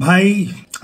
ভাই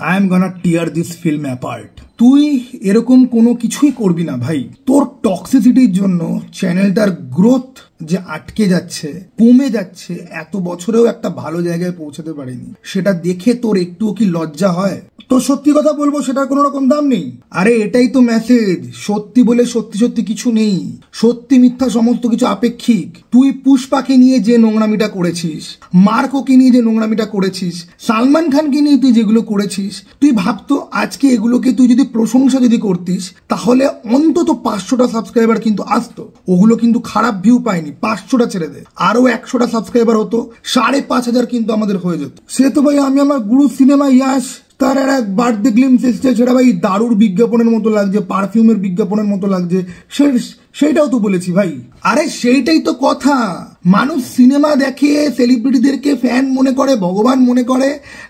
I am gonna tear this film apart. তুই এরকম কোনো কিছুই করবি না ভাই। তোর টক্সিসিটির জন্য চ্যানেলটার গ্রোথ যে আটকে যাচ্ছে, কমে যাচ্ছে, এত বছরেও একটা ভালো জায়গায় পৌঁছাতে পারেনি, সেটা দেখে তোর একটুও কি লজ্জা হয়? তো সত্যি কথা বলবো, সেটার কোনো রকম দাম নেই। আরে এটাই তো মেসেজ, সত্যি বলে সত্যি সত্যি কিছু নেই, সত্যি মিথ্যা সমস্ত কিছু আপেক্ষিক। তুই পুষ্পাকে নিয়ে যে নোংরামিটা করেছিস, মার্কোকে নিয়ে যে নোংরামিটা করেছিস, সালমান খানকে নিয়ে তুই যেগুলো করেছিস, তুই ভাবতো আজকে এগুলোকে তুই যদি প্রশংসা যদি করতিস তাহলে অন্তত 500টা সাবস্ক্রাইবার কিন্তু আসতো। ওগুলো কিন্তু খারাপ ভিউ পায়নি। 500টা ছেড়ে দে, আরো 100টা সাবস্ক্রাইবার হতো, 5,500 কিন্তু আমাদের হয়ে যেত। সে তো ভাই আমি আমার গুরু সিনেমা ইয়াস তার এক বার্থডে গ্লিমস এসছে, সেটা ভাই দারুর বিজ্ঞাপনের মতো লাগছে, পারফিউমের বিজ্ঞাপনের মতো লাগছে, সেইটাও তো বলেছি ভাই। আরে সেইটাই তো কথা, মানুষ সিনেমা দেখে সেলিব্রিটিদেরকে ফ্যান মনে করে, ভগবান মনে করে,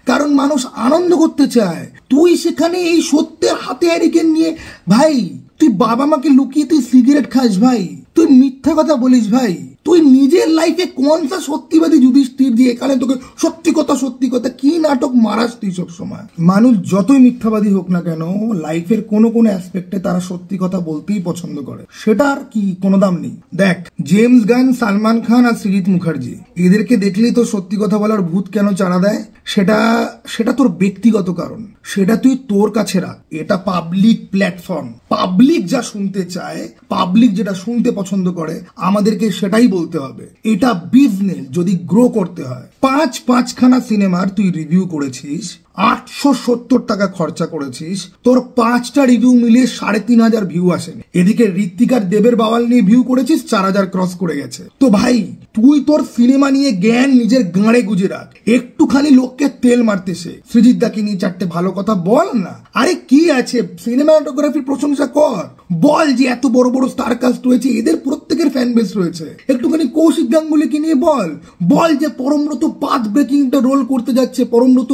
কারণ মানুষ আনন্দ করতে চায়। তুই সেখানে এই সত্যের হাতে হারিকেন নিয়ে ভাই, তুই বাবা মাকে লুকিয়ে তুই সিগারেট খাস ভাই, তুই মিথ্যা কথা বলিস ভাই, তুই নিজের লাইফে কোনটা সত্যিবাদী যুধিষ্ঠির দিয়ে এখানে তোকে সত্যি কথা কি নাটক মারাস তুই সব সময়। মানুষ যতই মিথ্যাবাদী হোক না কেন, লাইফের কোনো অ্যাসপেক্টে তারা সত্যি কথা বলতেই পছন্দ করে, সেটার কি কোনো দাম নেই। দেখ, জেমস গান, সালমান খান আর সৃজিত মুখার্জি, এদেরকে দেখলেই তো সত্যি কথা বলার ভূত কেন চাড়া দেয়, সেটা তোর ব্যক্তিগত কারণ, সেটা তুই তোর কাছে রাখ। এটা পাবলিক প্ল্যাটফর্ম, পাবলিক যা শুনতে চায়, পাবলিক যেটা শুনতে পছন্দ করে, আমাদেরকে সেটাই বলতে হবে। এটা বিজনেস, যদি গ্রো করতে হয়। পাঁচখানা সিনেমার তুই রিভিউ করেছিস, 870 টাকা খরচা করেছিস, তোর 5টা রিভিউ মিলিয়ে 3,500 ভিউ আসেনি। এদিকে ঋত্বিকার দেবের বাওয়াল নিয়ে ভিউ করেছিস, 4,000 ক্রস করে গেছে। তো ভাই তুই তোর সিনেমা নিয়ে জ্ঞান নিজের গাঁড়ে গুজে রাখ, একটুখানি লোককে তেল মারতে সে। সৃজিত দাকে নিয়ে 4টে ভালো কথা বল না। আরে কি আছে, সিনেমাটোগ্রাফির প্রশংসা কর, বল যে এত বড় বড় স্টার কাস্ট রয়েছে, এদের প্রত্যেকের ফ্যান বেস রয়েছে। একটুখানি কৌশিক গাঙ্গুলিকে নিয়ে বল যে পরমব্রত পাথ ব্রেকিং একটা রোল করতে যাচ্ছে, পরমব্রত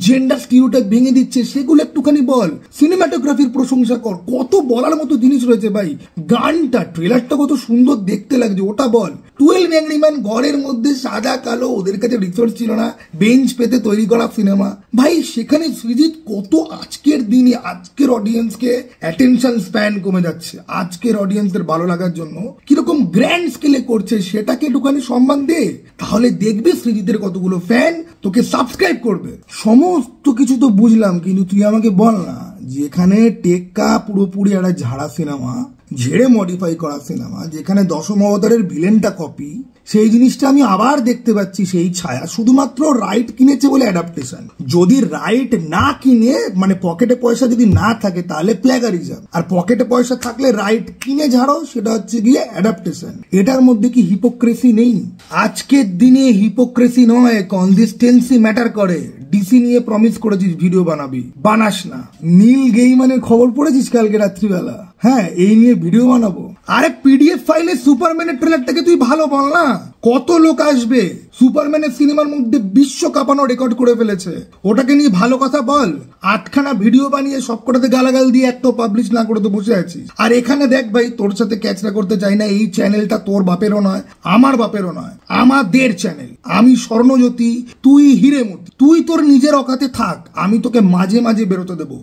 জেন্ডার স্টিরিওটাইপ ভেঙে দিচ্ছে, সেগুলো একটুখানি বল। সিনেমাটোগ্রাফির প্রশংসা কর, কত বলার মতো জিনিস রয়েছে ভাই। গানটা, ট্রেলারটা কত সুন্দর দেখতে লাগছে, ওটা বল। 12 অ্যাংরি ম্যান ঘরের মধ্যে সাদা কালো, ওদের কাছে রিসোর্স ছিল না বেঞ্চ পেতে তৈরি করা সিনেমা ভাই, সেখানে সৃজিত কত আজকের দিনে আজকের অডিয়েন্সকে অ্যাটেনশন স্প্যান কমে যাচ্ছে, আজকের অডিয়েন্সদের ভালো লাগার জন্য কিরকম গ্র্যান্ড স্কেলে করছে, সেটাকে একটুখানি সম্মান দে, তাহলে দেখবে সৃজিতের কতগুলো ফ্যান তোকে সাবস্ক্রাইব করবে। সমস্ত কিছু তো বুঝলাম, কিন্তু তুই আমাকে বল না, যেখানে টেক্কা পুরোপুরি একটা ঝাড়া সিনেমা, ঝেড়ে মডিফাই করা সিনেমা, যেখানে দশম অবতারের ভিলেনটা কপি, সেই জিনিসটা আমি আবার দেখতে পাচ্ছি সেই ছায়া, শুধুমাত্র রাইট কিনেছে বলে অ্যাডাপ্টেশন। যদি রাইট না কিনে, মানে পকেটে পয়সা যদি না থাকে, তাহলে প্ল্যাগারিজম, আর পকেটে পয়সা থাকলে রাইট কিনে ঝাড়ো, সেটা হচ্ছে গিয়ে অ্যাডাপ্টেশন। এটার মধ্যে কি হিপোক্রেসি নেই? আজকের দিনে হিপোক্রেসি নয়, কনসিস্টেন্সি ম্যাটার করে। ডিসি নিয়ে প্রমিস করেছিস ভিডিও বানাবি, বানাস না। নীল গেইমানের খবর পড়েছিস কালকে রাত্রিবেলা? হ্যাঁ, এই নিয়ে ভিডিও বানাবো। আরে পিডিএফ ফাইলে সুপারম্যানের ট্রেলারটাকে তুই ভালো বল না, কত লোক আসবে। সুপারম্যানের সিনেমার মধ্যে বিশ্ব কাঁপানো রেকর্ড করে ফেলেছে, ওটাকে নিয়ে ভালো কথা বল। 8খানা ভিডিও বানিয়ে সবকটাতে গালাগাল দিয়ে একটাও পাবলিশ না করে তো বসে আছিস। আর এখানে দেখ ভাই, তোর সাথে ক্যাচরা করতে চাই না, এই চ্যানেলটা তোর বাপেরও নয়, আমার বাপেরও নয়, আমাদের চ্যানেল। আমি স্বর্ণজ্যোতি, তুই হিরেমতি, তুই তোর নিজের অকাতে থাক, আমি তোকে মাঝে মাঝে বেরোতে দেবো,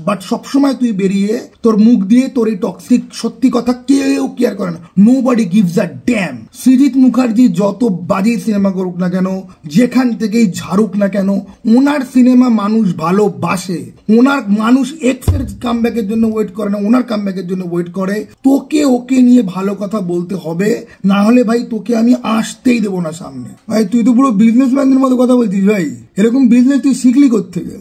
বাট সবসময় তুই বেরিয়ে তোর মুখ দিয়ে তোর এই টক্সিক সত্যি কথা কেউ কেয়ার করে না। নোবডি গিভস আ ড্যাম। সৃজিত মুখার্জি যত বাজে সিনেমা করুক না কেন, যেখান থেকেই ঝাড়ুক না কেন, ওনার সিনেমা মানুষ ভালোবাসে। ওনার মানুষ এক্স এর কামব্যাকের জন্য ওয়েট করে না, ওনার কামব্যাকের জন্য ওয়েট করে। তোকে ওকে নিয়ে ভালো কথা বলতে হবে, না হলে ভাই তোকে আমি আসতেই দেবো না সামনে। ভাই তুই তো পুরো বিজনেসম্যানদের মতো কথা বলছিস ভাই, এরকম বিজনেস তুই শিখলি কোত্থেকে?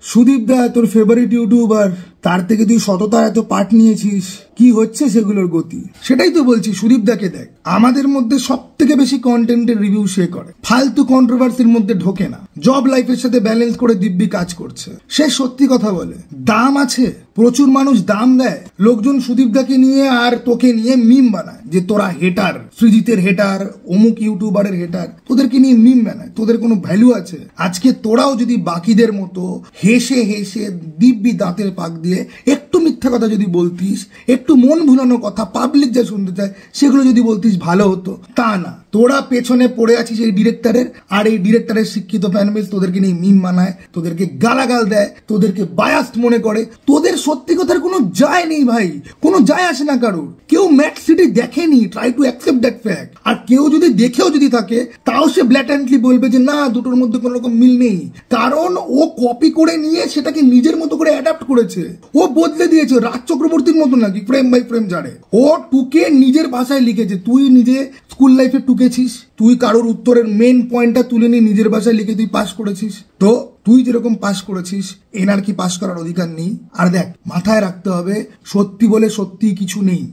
সুদীপ দা তোর ফেভারিট ইউটিউবার, তার থেকে তুই সততার এত পার্ট নিয়েছিস, কি হচ্ছে সেগুলোর গতি? সেটাই তো বলছি, সুদীপ দাকে দেখ, আমাদের মধ্যে সব থেকে বেশি কন্টেন্টের রিভিউ সে করে, ফালতু কন্ট্রোভার্সির মধ্যে ঢোকে না, জব লাইফের সাথে ব্যালেন্স করে দিব্যি কাজ করছে। সে সত্যি কথা বলে, দাম আছে, প্রচুর মানুষ দাম দেয়। লোকজন সুদীপ দাকে নিয়ে আর তোকে নিয়ে মিম বানায় যে তোরা হেটার, সৃজিতের হেটার, অমুক ইউটিউবারের হেটার, তোদেরকে নিয়ে মিম বানায়। তোদের কোনো ভ্যালু আছে? আজকে তোরাও যদি বাকিদের মতো হেসে হেসে দিব্যি দাঁতের পাক দিয়ে একটু মিথ্যা কথা যদি বলতিস, একটু মন ভুলানো কথা, পাবলিক যা শুনতে চায় সেগুলো যদি বলতিস, ভালো হতো। তা না, তোরা পেছনে পড়ে আছিস এই ডিরেক্টরের, আর এই ডিরেক্টরের শিক্ষিত ফ্যানবেস তোদেরকে নিয়ে মিম বানায়, তোদেরকে গালাগাল দেয়, তোদেরকে বায়াস্ট মনে করে। তোদের সত্যি কথার কোনো যায় নেই ভাই, কোনো যায় আসে না কারোর। কেউ ম্যাট সিটি দেখেনি, try to accept that fact. আর কেউ যদি দেখেও যদি থাকে তাও সে ব্ল্যাটেন্টলি বলবে যে না, দুটোর মধ্যে কোনো রকম মিল নেই, কারণ ও কপি করে নিয়ে সেটাকে নিজের মতো করে অ্যাডাপ্ট করেছে, ও বদলে দিয়েছে। রাজ চক্রবর্তীর মতো নাকি ফ্রেম বাই ফ্রেম জানে, ও টুকে নিজের ভাষায় লিখেছে। তুই নিজে স্কুল লাইফে টুকেছিস, তুই কারোর উত্তরের মেন পয়েন্টটা তুলে নিয়ে নিজের ভাষায় লিখে তুই পাস করেছিস। তো তুই যেরকম পাস করেছিস এনার কি পাস করার অধিকার নেই? আর দেখ, মাথায় রাখতে হবে সত্যি বলে সত্যি কিছু নেই।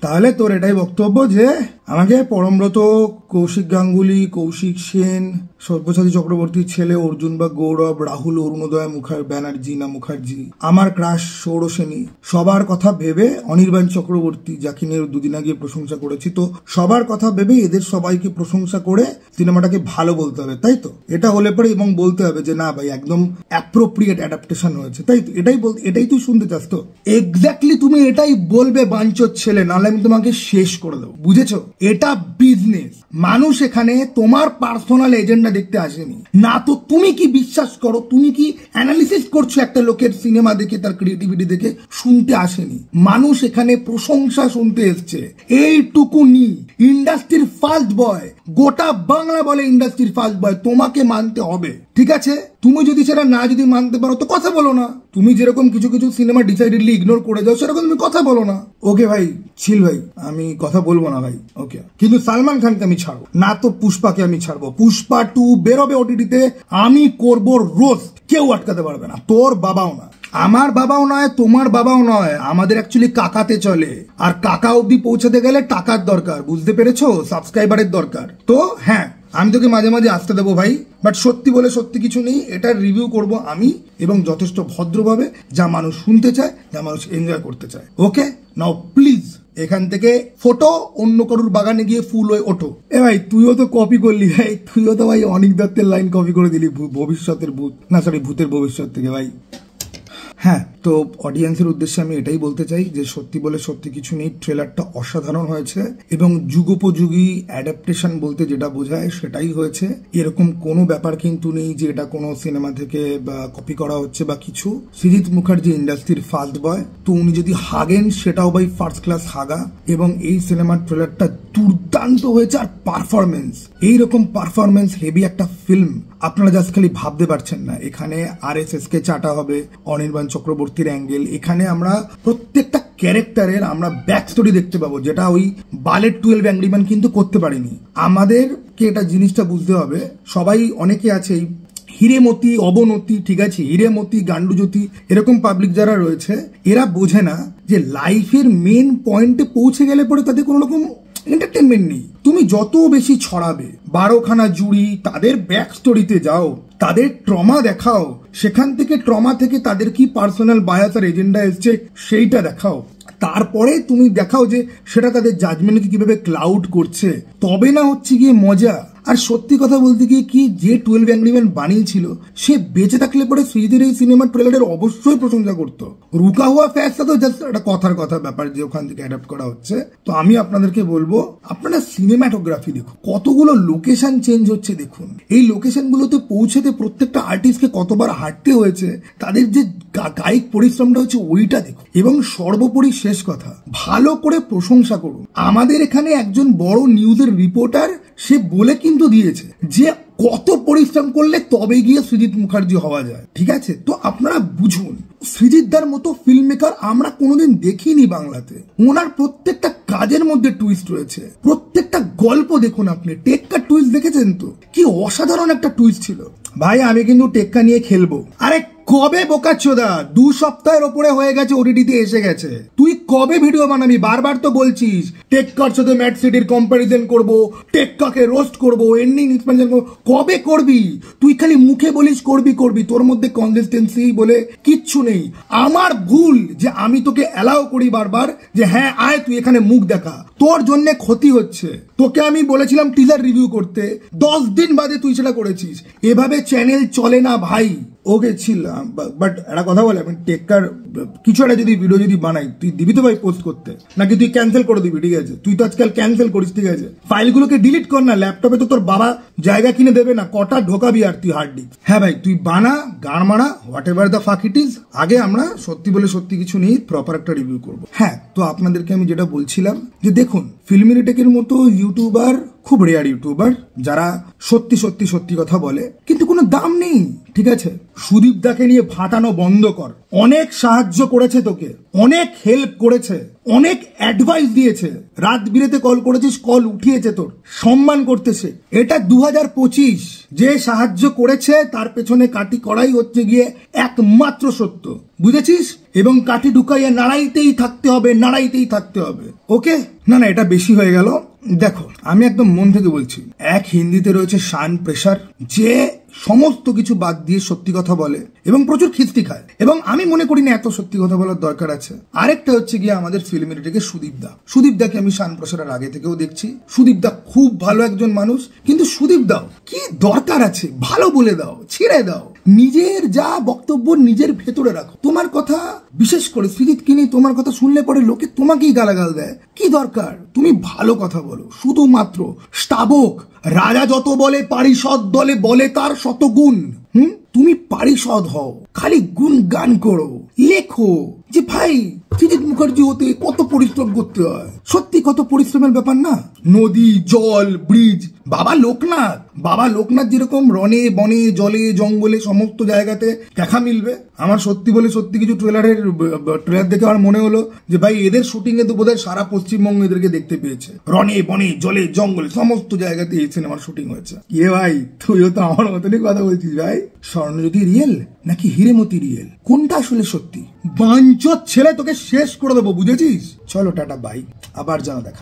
তাহলে তোর এটাই বক্তব্য যে আমাকে পরমব্রত, কৌশিক গাঙ্গুলি, কৌশিক সেন, সব্যসাচী চক্রবর্তীর ছেলে অর্জুন বা গৌরব, রাহুল, অরুণোদয় ব্যানার্জি না মুখার্জি, আমার ক্রাশ সৌর সেনী, সবার কথা ভেবে, অনির্বাণ চক্রবর্তী যাকে নিয়ে দুদিন আগে প্রশংসা করেছি, তো সবার কথা ভেবে এদের সবাইকে প্রশংসা করে সিনেমাটাকে ভালো বলতে হবে, তাই তো? এটা হলে পরে এবং বলতে হবে যে না ভাই একদম অ্যাপ্রোপ্রিয়েট অ্যাডাপ্টেশন হয়েছে, তাই তো? এটাই তুই শুনতে চাস তো? এক্স্যাক্টলি তুমি এটাই বলবে বাঞ্চোর ছেলে, নাহলে আমি তোমাকে শেষ করে দেবো, বুঝেছো? এটা বিজনেস। মানুষ এখানে তোমার পার্সোনাল এজেন্ডা দেখতে আসেনি না, তো তুমি কি বিশ্বাস করো, তুমি কি অ্যানালিসিস করছো একটা লোকের সিনেমা দেখে, তার ক্রিয়েটিভিটি দেখে? শুনতে আসেনি মানুষ এখানে, প্রশংসা শুনতে এসছে। এইটুকুনি ইন্ডাস্ট্রির ফার্স্ট বয়, গোটা বাংলা বলে ইন্ডাস্ট্রির ফার্স্ট বয়, তোমাকে মানতে হবে, ঠিক আছে? তুমি যদি সেটা না যদি মানতে পারো তো কথা বলো না। তুমি যেরকম কিছু কিছু সিনেমা ডিসাইডেডলি ইগনোর করে যাও, সেরকম তুমি কথা বলো না। ওকে ভাই, ছিল ভাই, আমি কথা বলবো না ভাই, ওকে। কিন্তু সালমান খানকে আমি ছাড়বো না, তো পুষ্পাকে আমি ছাড়বো। পুষ্পা 2 বেরোবে ওটিটিতে, আমি করব রোস্ট, কেউ আটকাতে পারবে না, তোর বাবাও না, আমার বাবাও নয়, তোমার বাবাও নয়। আমাদের অ্যাকচুয়ালি কাকাতে চলে, আর কাকা অব্দি পৌঁছাতে গেলে টাকার দরকার, বুঝতে পেরেছো? সাবস্ক্রাইবারের দরকার। তো হ্যাঁ, আমি তোকে মাঝে মাঝে আসতে দেবো ভাই, বাট সত্যি বলে সত্যি কিছু নেই। এটার রিভিউ করব আমি, এবং যথেষ্ট ভদ্রভাবে, যা মানুষ শুনতে চায়, যা মানুষ এনজয় করতে চায়। ওকে, নাও প্লিজ এখান থেকে ফটো অন্য কারুর বাগানে গিয়ে ফুল হয়ে ওঠো। এ ভাই, তুইও তো কপি করলি ভাই, তুইও তো ভাই অনিক দত্তের লাইন কপি করে দিলি, ভবিষ্যতের ভূত না, সরি, ভূতের ভবিষ্যৎ থেকে ভাই। হ্যাঁ, তো অডিয়েন্সের উদ্দেশ্যে আমি এটাই বলতে চাই যে সত্যি বলে সত্যি কিছু নেই। ট্রেলারটা অসাধারণ হয়েছে, এবং যুগোপযোগী অ্যাডাপ্টেশন বলতে যেটা বোঝায় সেটাই হয়েছে। এরকম কোনো ব্যাপার কিন্তু নেই যে এটা কোনো সিনেমা থেকে বা কপি করা হচ্ছে বা কিছু। সৃজিত মুখার্জি ইন্ডাস্ট্রির ফার্স্ট বয়, তো উনি যদি হাগেন সেটাও ভাই ফার্স্ট ক্লাস হাগা। এবং এই সিনেমার ট্রেলারটা দুর্দান্ত হয়েছে, আর পারফরমেন্স, এইরকম পারফরমেন্স হেভি একটা ফিল্ম আপনারা জাস্ট খালি ভাবতে পারছেন না। এখানে RSS কে চাটা হবে, অনির্বাণ চক্রবর্তীর অ্যাঙ্গেল, এখানে আমরা প্রত্যেকটা ক্যারেক্টারের আমরা ব্যাক স্টোরি দেখতে পাবো, যেটা ওই বালেট 12 অ্যাংরি ম্যান কিন্তু করতে পারেনি। আমাদেরকে এটা জিনিসটা বুঝতে হবে, সবাই অনেকে আছে এই হিরেমতি, অবনতি, ঠিক আছে, হিরেমতি, গান্ডুজ্যোতি, এরকম পাবলিক যারা রয়েছে, এরা বোঝে না যে লাইফের মেন পয়েন্টে পৌঁছে গেলে পরে তাদের কোনো রকম এন্টারটেনমেন্ট নেই। তুমি যত বেশি ছড়াবে, 12খানা জুড়ি, তাদের ব্যাক স্টোরিতে যাও, তাদের ট্রমা দেখাও, সেখান থেকে ট্রমা থেকে তাদের কি পার্সোনাল বায়াস আর এজেন্ডা এসছে সেইটা দেখাও, তারপরে তুমি দেখাও যে সেটা তাদের জাজমেন্টকে কিভাবে ক্লাউড করছে, তবে না হচ্ছে গিয়ে মজা। আর সত্যি কথা বলতে গিয়ে কি, যে 12 অ্যাংরি ম্যান বানিয়েছিল সে বেঁচে থাকলে পরে সৃজিতের এই সিনেমার ট্রেলারের অবশ্যই প্রশংসা করতো। রুকা হুয়া ফ্যাক্টটা তো জাস্ট একটা কথার ব্যাপার যে ওখান থেকে অ্যাডাপ্ট করা হচ্ছে। তো আমি আপনাদেরকে বলবো, আপনারা সিনেমাটোগ্রাফি দেখুন, কতগুলো লোকেশন চেঞ্জ হচ্ছে দেখুন, এই লোকেশনগুলোতে পৌঁছাতে প্রত্যেকটা আর্টিস্টকে কতবার হাঁটতে হয়েছে, তাদের যে কায়িক পরিশ্রমটা হচ্ছে ওইটা দেখুন। এবং সর্বোপরি শেষ কথা, ভালো করে প্রশংসা করুন। আমাদের এখানে একজন বড় নিউজের রিপোর্টার, সে বলে কিন্তু দিয়েছে যে কত পরিশ্রম করলে তবে গিয়ে সৃজিত মুখার্জি হওয়া যায়, ঠিক আছে? তো আপনারা বুঝুন, সৃজিতদার মতো ফিল্ম মেকার আমরা কোনোদিন দেখিনি বাংলাতে। ওনার প্রত্যেকটা কাজের মধ্যে টুইস্ট রয়েছে, প্রত্যেকটা গল্প দেখুন আপনি। টেক্কা টুইস্ট দেখেছেন তো, কি অসাধারণ একটা টুইস্ট ছিল ভাই। আমি কিন্তু টেক্কা নিয়ে খেলবো। আরে কবে বোকাচ্চোদা, 2 সপ্তাহের ওপরে হয়ে গেছে, ওটিটিতে এসে গেছে। তুই কবে ভিডিও বানাবি? বারবার তো বলছিস টেক্কার সাথে ম্যাট সিটির কম্পারিজন করবো, টেক্কাকে রোস্ট করবো, এন্ডিং এক্সপেনশন করবো। কবে করবি? তুই খালি মুখে বলিস করবি, তোর মধ্যে কনসিস্টেন্সি বলে কিচ্ছু নেই। আমার ভুল যে আমি তোকে অ্যালাউ করি বারবার যে হ্যাঁ আয় তুই এখানে মুখ দেখা, তোর জন্য ক্ষতি হচ্ছে। তোকে আমি বলেছিলাম টিজার রিভিউ করতে, 10 দিন বাদে তুই সেটা করেছিস। এভাবে চ্যানেল চলে না ভাই, ওকে ছিল, বাট একটা কথা বলে, আমি টেক্কার কিছু একটা যদি ভিডিও যদি বানাই, তুই দিবি তো ভাই পোস্ট করতে, নাকি তুই ক্যান্সেল করে দিবি? ঠিক আছে, তুই তো আজকাল ক্যান্সেল করিস, ঠিক আছে, ফাইলগুলোকে ডিলিট কর না, ল্যাপটপে তো তোর বাবা জায়গা কিনে দেবে না, কটা ঢোকাবি আর তুই হার্ড ডিস্ক? হ্যাঁ ভাই, তুই বানা, গান মারা, what ever the fuck it is, আগে আমরা সত্যি বলে সত্যি কিছু নিয়ে প্রপার একটা রিভিউ করবো। হ্যাঁ, তো আপনাদেরকে আমি যেটা বলছিলাম যে দেখুন, ফিল্মি টেকের মতো ইউটিউবার খুব রেয়ার ইউটিউবার যারা সত্যি সত্যি সত্যি কথা বলে, কিন্তু কোনো দাম নেই, ঠিক আছে? সুদীপ দাকে নিয়ে ভাটানো বন্ধ কর। অনেক সাহায্য করেছে তোকে, অনেক হেল্প করেছে, অনেক অ্যাডভাইস দিয়েছে, রাত বিরেতে কল করেছিস, কল উঠিয়েছে, তোর সম্মান করতেছে। এটা 2025, যে সাহায্য করেছে তার পেছনে কাটি করাই হচ্ছে গিয়ে একমাত্র সত্য, বুঝেছিস? এবং কাঠি ঢুকাইয়া নাড়াইতেই থাকতে হবে, নাড়াইতেই থাকতে হবে, ওকে? না না, এটা বেশি হয়ে গেল। দেখো, আমি একদম মন থেকে বলছি, এক হিন্দিতে রয়েছে শান প্রেসার, যে সমস্ত কিছু বাদ দিয়ে সত্যি কথা বলে এবং প্রচুর খিস্তি খায়, এবং আমি মনে করি না এত সত্যি কথা বলার দরকার আছে। আরেকটা হচ্ছে গিয়ে আমাদের ফিল্মি টেকে সুদীপ দাকে আমি শান প্রেসারের আগে থেকেও দেখছি। সুদীপ দা খুব ভালো একজন মানুষ, কিন্তু সুদীপ দাও কি দরকার আছে? ভালো বলে দাও, ছেড়ে দাও, নিজের যা বক্তব্য নিজের ভেতরে রাখো। তোমার কথা, বিশেষ করে সৃজিতকে নিয়ে তোমার কথা শুনলে পরে লোকে তোমাকেই গালাগাল দেয়, কি দরকার? তুমি ভালো কথা বলো, শুধুমাত্র স্তাবক রাজা যত বলে পারিষদ দলে বলে তার শতগুণ। তুমি পারিষদ হও, খালি গুণ গান করো, লেখো যে ভাই সৃজিত মুখার্জি হতে কত পরিশ্রম করতে হয়। সত্যি কত পরিশ্রমের ব্যাপার না? নদী, জল, ব্রিজ, বাবা লোকনাথ যেরকম রনে বনে জলে জঙ্গলে সমস্ত জায়গাতে দেখা মিলবে। আমার সত্যি বলে সত্যি কিছু ট্রেলার দেখে আমার মনে হলো যে ভাই এদের শুটিং এ তো বোধহয় সারা পশ্চিমবঙ্গ এদেরকে দেখতে পেয়েছে। রনে বনে জলে জঙ্গলে সমস্ত জায়গাতে এই সিনেমার শুটিং হয়েছে। কে ভাই, তুইও তো আমার মতনই কথা বলছিস ভাই। স্বর্ণজ্যোতি রিয়েল নাকি হিরেমতি রিয়েল, কোনটা আসলে সত্যি? বাঞ্চোত ছেলে, তোকে শেষ করে দেবো, বুঝেছিস? চলো টাটা, বাই, আবার জানা দেখা।